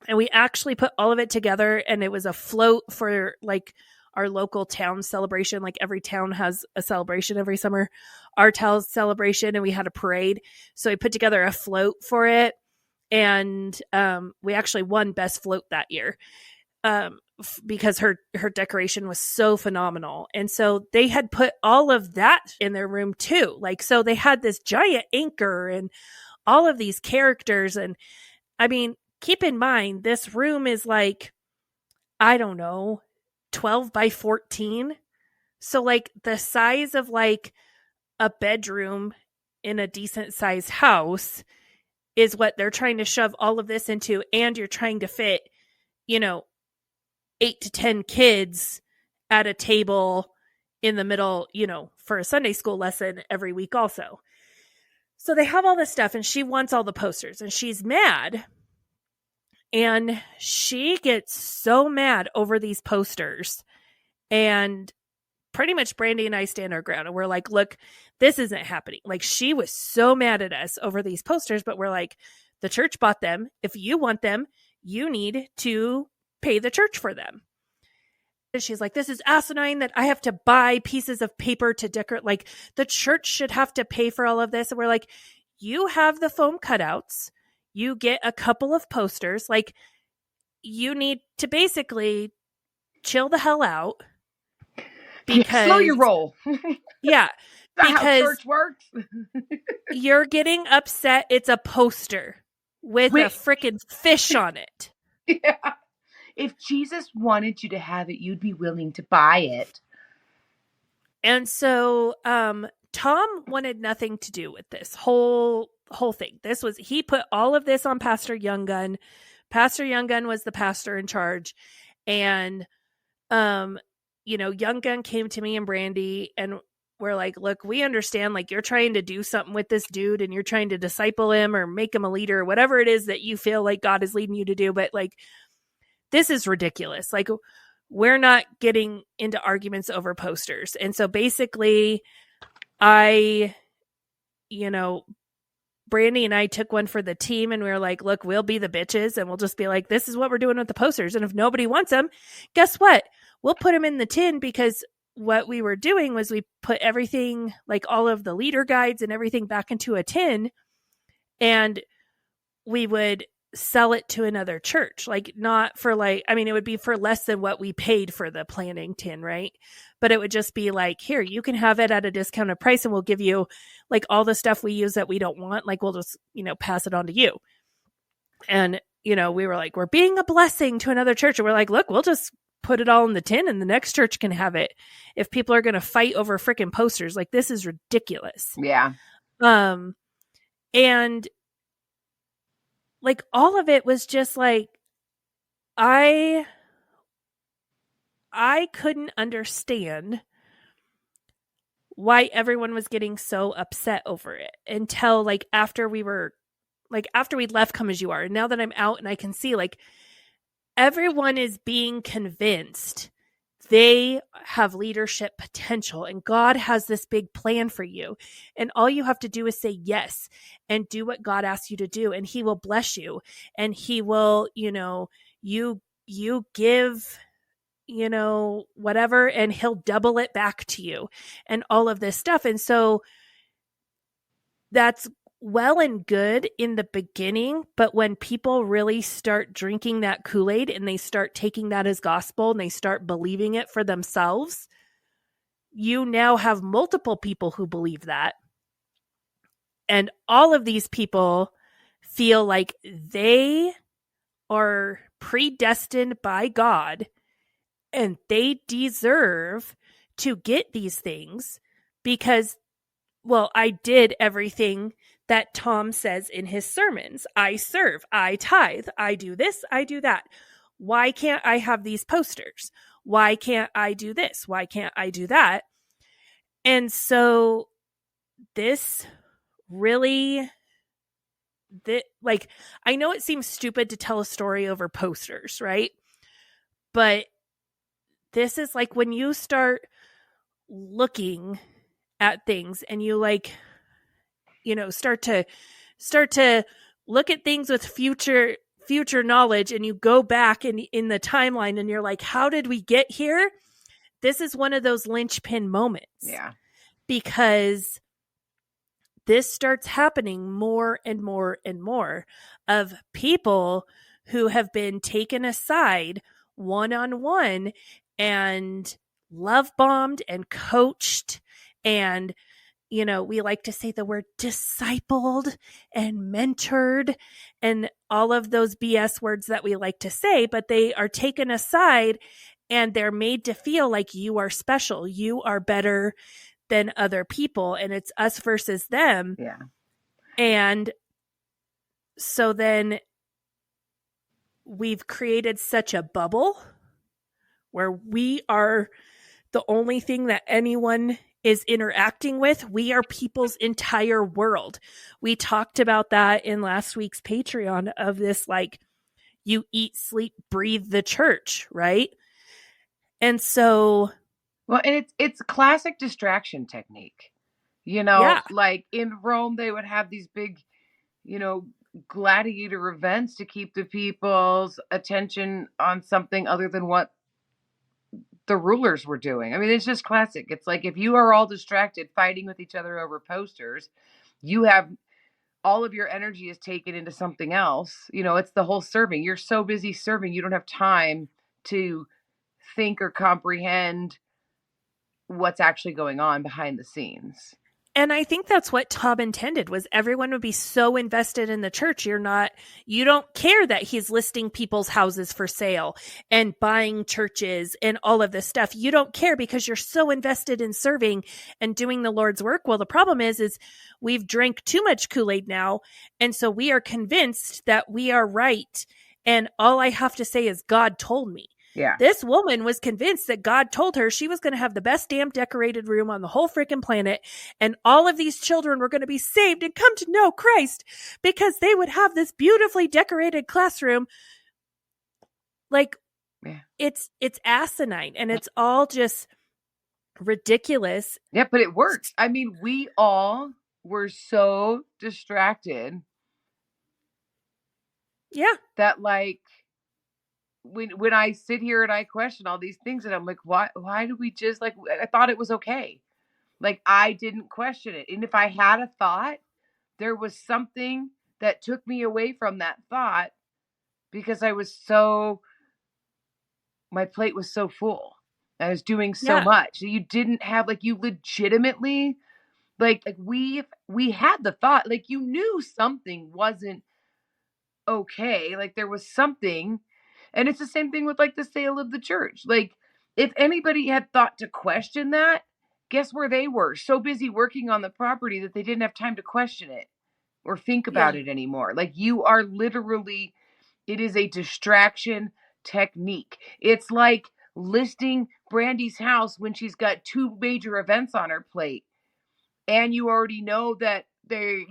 And we actually put all of it together and it was a float for like our local town celebration. Like every town has a celebration every summer. Our town's celebration, and we had a parade. So we put together a float for it. And we actually won best float that year because her decoration was so phenomenal. And so they had put all of that in their room too. Like, so they had this giant anchor and all of these characters. And I mean, keep in mind, this room is like, I don't know, 12 by 14. So like the size of like a bedroom in a decent sized house is what they're trying to shove all of this into. And you're trying to fit, 8 to 10 kids at a table in the middle, for a Sunday school lesson every week also. So they have all this stuff and she wants all the posters and she's mad. And she gets so mad over these posters. And pretty much Brandy and I stand our ground. And we're like, look, this isn't happening. Like she was so mad at us over these posters. But we're like, the church bought them. If you want them, you need to pay the church for them. And she's like, this is asinine that I have to buy pieces of paper to decorate. Like the church should have to pay for all of this. And we're like, you have the foam cutouts. You get a couple of posters. Like you need to basically chill the hell out because slow your roll. Yeah. That's because how church works. You're getting upset. It's a poster with a freaking fish on it. Yeah. If Jesus wanted you to have it, you'd be willing to buy it. And so Tom wanted nothing to do with this whole thing. He put all of this on Pastor Younggun. Pastor Younggun was the pastor in charge. And, Younggun came to me and Brandy and we're like, look, we understand, like, you're trying to do something with this dude and you're trying to disciple him or make him a leader or whatever it is that you feel like God is leading you to do. But like, this is ridiculous. Like, we're not getting into arguments over posters. And so basically Brandy and I took one for the team and we were like, look, we'll be the bitches and we'll just be like, this is what we're doing with the posters. And if nobody wants them, guess what? We'll put them in the tin, because what we were doing was we put everything, like all of the leader guides and everything, back into a tin, and we would sell it to another church. Like, not for it would be for less than what we paid for the planning tin, right? But it would just be like, here, you can have it at a discounted price and we'll give you like all the stuff we use that we don't want. Like, we'll just, pass it on to you. And, we were like, we're being a blessing to another church. And we're like, look, we'll just put it all in the tin and the next church can have it. If people are going to fight over freaking posters, like, this is ridiculous. Yeah. And like, all of it was just like, I couldn't understand why everyone was getting so upset over it until like after we'd left Come As You Are. And now that I'm out and I can see, like, everyone is being convinced they have leadership potential and God has this big plan for you. And all you have to do is say yes and do what God asks you to do. And he will bless you. And he will, you give, whatever, and he'll double it back to you and all of this stuff. And so that's well and good in the beginning, but when people really start drinking that Kool-Aid and they start taking that as gospel and they start believing it for themselves, you now have multiple people who believe that. And all of these people feel like they are predestined by God and they deserve to get these things because, well, I did everything that Tom says in his sermons. I serve, I tithe, I do this, I do that. Why can't I have these posters? Why can't I do this? Why can't I do that? And so this really, I know it seems stupid to tell a story over posters, right? But this is like when you start looking at things and you start to look at things with future knowledge, and you go back in the timeline and you're like, how did we get here? This is one of those linchpin moments. Yeah. Because this starts happening more and more and more of people who have been taken aside one-on-one and love bombed and coached and, we like to say the word discipled and mentored and all of those BS words that we like to say, but they are taken aside and they're made to feel like you are special. You are better than other people and it's us versus them. Yeah. And so then we've created such a bubble where we are the only thing that anyone is interacting with. We are people's entire world. We talked about that in last week's Patreon of this, you eat, sleep, breathe the church, right? And so, well, and it's classic distraction technique. Yeah. Like in Rome, they would have these big, gladiator events to keep the people's attention on something other than what the rulers were doing. I mean, it's just classic. It's like if you are all distracted fighting with each other over posters, you have all of your energy is taken into something else. It's the whole serving. You're so busy serving, you don't have time to think or comprehend what's actually going on behind the scenes. And I think that's what Tom intended, was everyone would be so invested in the church. You don't care that he's listing people's houses for sale and buying churches and all of this stuff. You don't care because you're so invested in serving and doing the Lord's work. Well, the problem is we've drank too much Kool-Aid now. And so we are convinced that we are right. And all I have to say is God told me. Yeah. This woman was convinced that God told her she was going to have the best damn decorated room on the whole freaking planet. And all of these children were going to be saved and come to know Christ because they would have this beautifully decorated classroom. It's asinine and it's all just ridiculous. Yeah, but it works. I mean, we all were so distracted. Yeah. That when I sit here and I question all these things and I'm like, why do we just I thought it was okay. I didn't question it. And if I had a thought, there was something that took me away from that thought because my plate was so full. I was doing so much. You didn't have you legitimately we had the thought, you knew something wasn't okay. There was something. And it's the same thing with the sale of the church. If anybody had thought to question that, guess where they were? So busy working on the property that they didn't have time to question it or think about it anymore. You are literally, it is a distraction technique. It's like listing Brandy's house when she's got 2 major events on her plate. And you already know that they,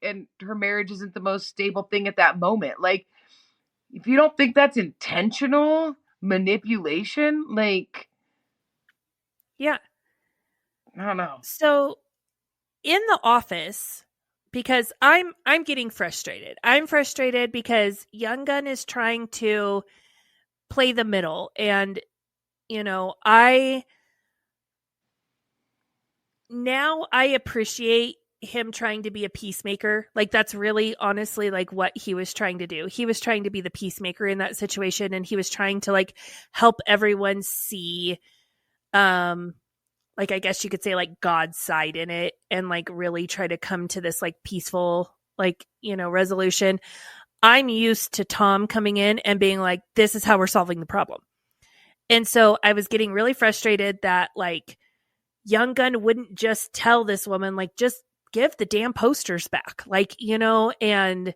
and her marriage isn't the most stable thing at that moment. If you don't think that's intentional manipulation, Yeah. I don't know. So in the office, because I'm getting frustrated. I'm frustrated because Young Gun is trying to play the middle, and I appreciate him trying to be a peacemaker. Like, that's really honestly like what he was trying to do. He was trying to be the peacemaker in that situation, and he was trying to like help everyone see like, I guess you could say like God's side in it, and like really try to come to this like peaceful like resolution. I'm used to Tom coming in and being like, this is how we're solving the problem. And so I was getting really frustrated that like Young Gun wouldn't just tell this woman, like, just give the damn posters back. Like, and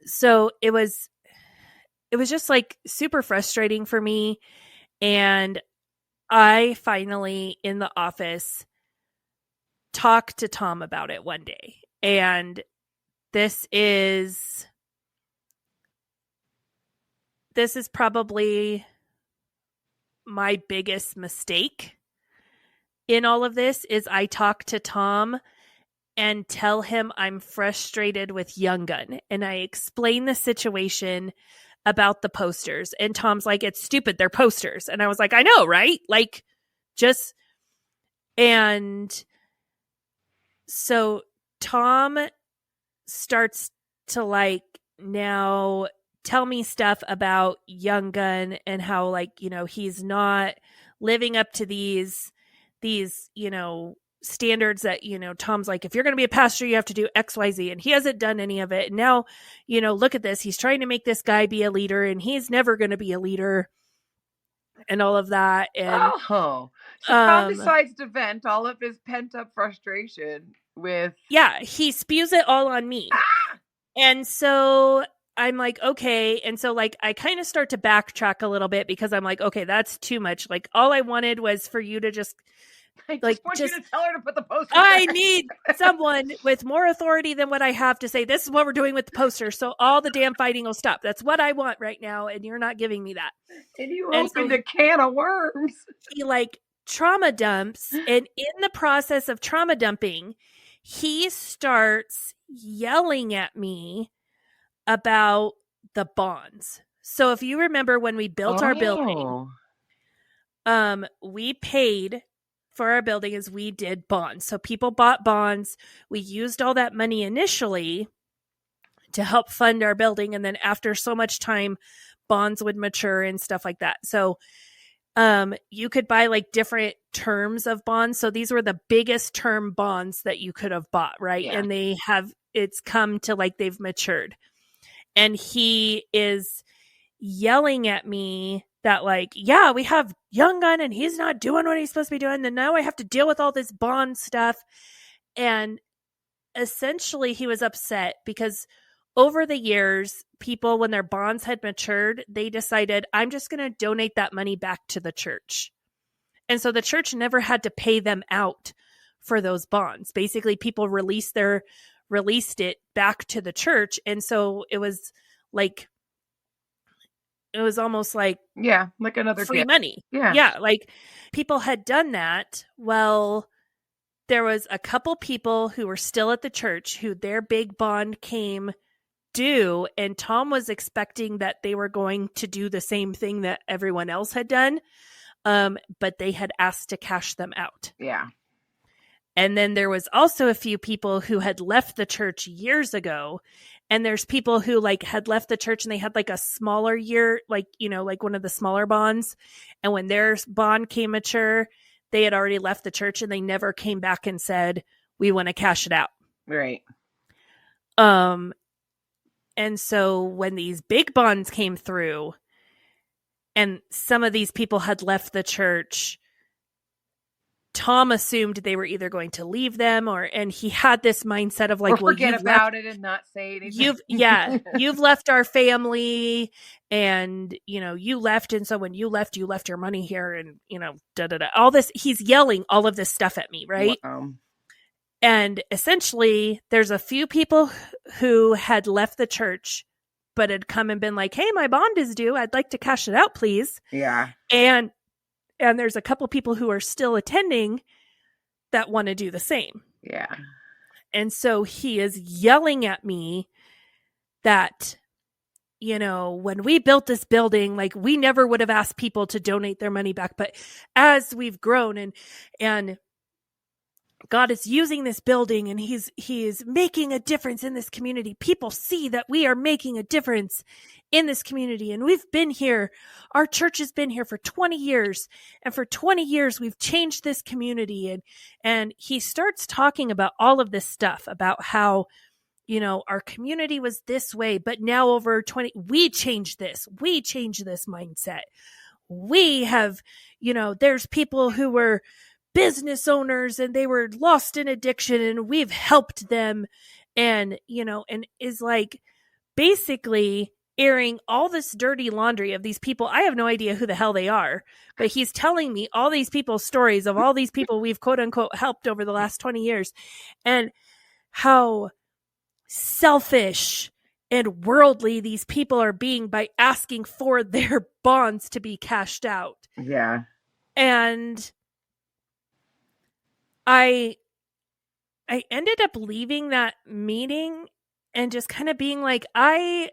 so it was just like super frustrating for me. And I finally in the office talked to Tom about it one day. And this is probably my biggest mistake in all of this is I talk to Tom and tell him I'm frustrated with Young Gun. And I explain the situation about the posters. And Tom's like, it's stupid. They're posters. And I was like, I know, right? Like, just, and so Tom starts to like now tell me stuff about Young Gun and how like, he's not living up to these, standards that, Tom's like, if you're going to be a pastor, you have to do XYZ. And he hasn't done any of it. And now, look at this. He's trying to make this guy be a leader, and he's never going to be a leader, and all of that. And so Tom decides to vent all of his pent up frustration with. Yeah, he spews it all on me. And so I'm like, okay. And so like, I kind of start to backtrack a little bit because I'm like, okay, that's too much. Like, all I wanted was for you to just, I just want you to tell her to put the poster. I need someone with more authority than what I have to say, this is what we're doing with the poster, so all the damn fighting will stop. That's what I want right now, and you're not giving me that. And you opened a can of worms. He like trauma dumps, and in the process of trauma dumping, he starts yelling at me about the bonds. So if you remember when we built our building, we paid for our building as we did bonds. So people bought bonds. We used all that money initially to help fund our building. And then after so much time, bonds would mature and stuff like that. So you could buy like different terms of bonds. So these were the biggest term bonds that you could have bought, right? Yeah. And it's come to like they've matured. And he is yelling at me that like, yeah, we have Young Gun and he's not doing what he's supposed to be doing. Then now I have to deal with all this bond stuff. And essentially he was upset because over the years, people, when their bonds had matured, they decided, I'm just going to donate that money back to the church. And so the church never had to pay them out for those bonds. Basically, people released it back to the church. And so it was almost like, yeah, like another free gift. Money. Yeah. Like people had done that. Well, there was a couple people who were still at the church who their big bond came due, and Tom was expecting that they were going to do the same thing that everyone else had done. But they had asked to cash them out. Yeah. And then there was also a few people who had left the church years ago. And there's people who like had left the church and they had like a smaller year, like, like one of the smaller bonds. And when their bond came mature, they had already left the church and they never came back and said, we want to cash it out. Right. And so when these big bonds came through and some of these people had left the church, Tom assumed they were either going to leave them and he had this mindset of like, or forget about it and not say anything. You've left our family and, you left. And so when you left your money here and, all this, he's yelling all of this stuff at me. Right. Wow. And essentially there's a few people who had left the church, but had come and been like, hey, my bond is due. I'd like to cash it out, please. Yeah. And And there's a couple people who are still attending that want to do the same. Yeah. And so he is yelling at me that, you know, when we built this building, like we never would have asked people to donate their money back. But as we've grown and God is using this building and he is making a difference in this community. People see that we are making a difference in this community. And we've been here. Our church has been here for 20 years. And for 20 years, we've changed this community. And he starts talking about all of this stuff about how, you know, our community was this way, but now over 20, we changed this. We changed this mindset. We have, you know, there's people who were business owners and they were lost in addiction and we've helped them. And, you know, and is like basically airing all this dirty laundry of these people. I have no idea who the hell they are, but he's telling me all these people's stories of all these people we've quote unquote helped over the last 20 years and how selfish and worldly these people are being by asking for their bonds to be cashed out. Yeah. And I ended up leaving that meeting and just kind of being like, I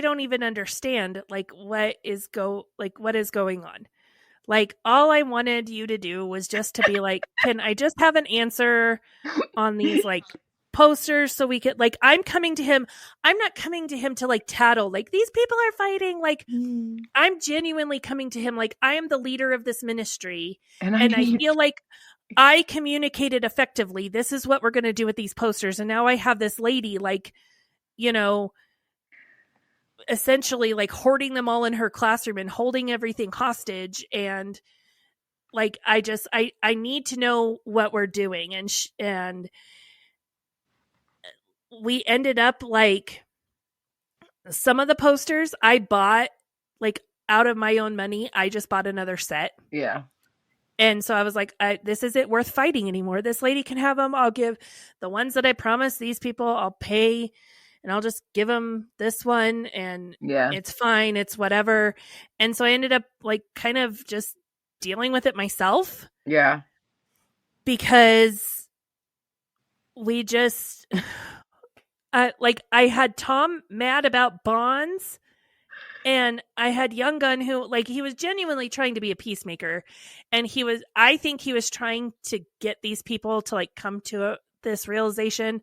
don't even understand what is going on. Like, all I wanted you to do was just to be like, can I just have an answer on these like posters so we could, like, I'm coming to him. I'm not coming to him to like tattle, like these people are fighting. Like, I'm genuinely coming to him. Like, I am the leader of this ministry. And I feel like I communicated effectively. This is what we're going to do with these posters. And now I have this lady, like, you know, essentially like hoarding them all in her classroom and holding everything hostage. And like, I need to know what we're doing. And we ended up like some of the posters I bought like out of my own money. I just bought another set. Yeah. And so I was like, this isn't worth fighting anymore. This lady can have them. I'll give the ones that I promised these people, I'll pay. And I'll just give them this one and it's fine. It's whatever. And so I ended up like kind of just dealing with it myself. Yeah. Because we just, like I had Tom mad about bonds and I had Young Gun who like, he was genuinely trying to be a peacemaker. And I think he was trying to get these people to like come to this realization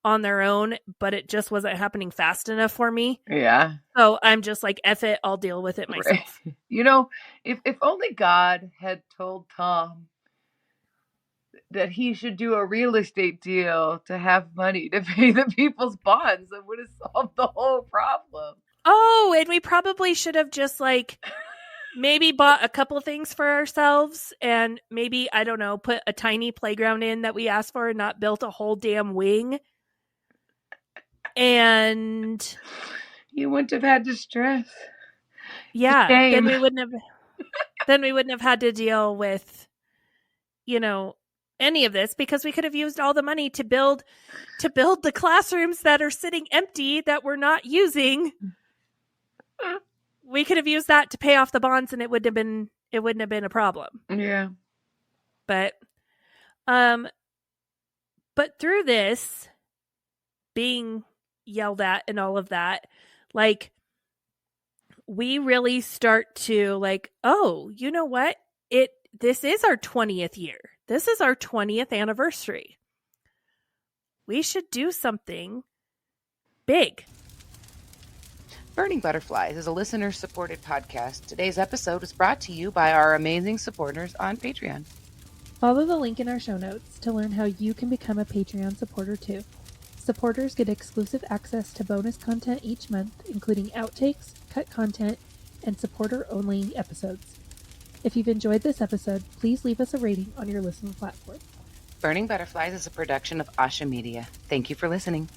on their own, but it just wasn't happening fast enough for me. Yeah. So I'm just like, F it, I'll deal with it myself. Right. You know, if only God had told Tom that he should do a real estate deal to have money to pay the people's bonds, that would have solved the whole problem. Oh, and we probably should have just like maybe bought a couple things for ourselves and maybe, I don't know, put a tiny playground in that we asked for and not built a whole damn wing. And you wouldn't have had to stress. Yeah, then we wouldn't have had to deal with, you know, any of this because we could have used all the money to build the classrooms that are sitting empty that we're not using. We could have used that to pay off the bonds and it wouldn't have been a problem. Yeah. But through this being yelled at and all of that, like we really start to like, oh, you know what? This is our 20th year. This is our 20th anniversary. We should do something big. Burning Butterflies is a listener-supported podcast. Today's episode is brought to you by our amazing supporters on Patreon. Follow the link in our show notes to learn how you can become a Patreon supporter too. Supporters get exclusive access to bonus content each month, including outtakes, cut content, and supporter-only episodes. If you've enjoyed this episode, please leave us a rating on your listening platform. Burning Butterflies is a production of Asha Media. Thank you for listening.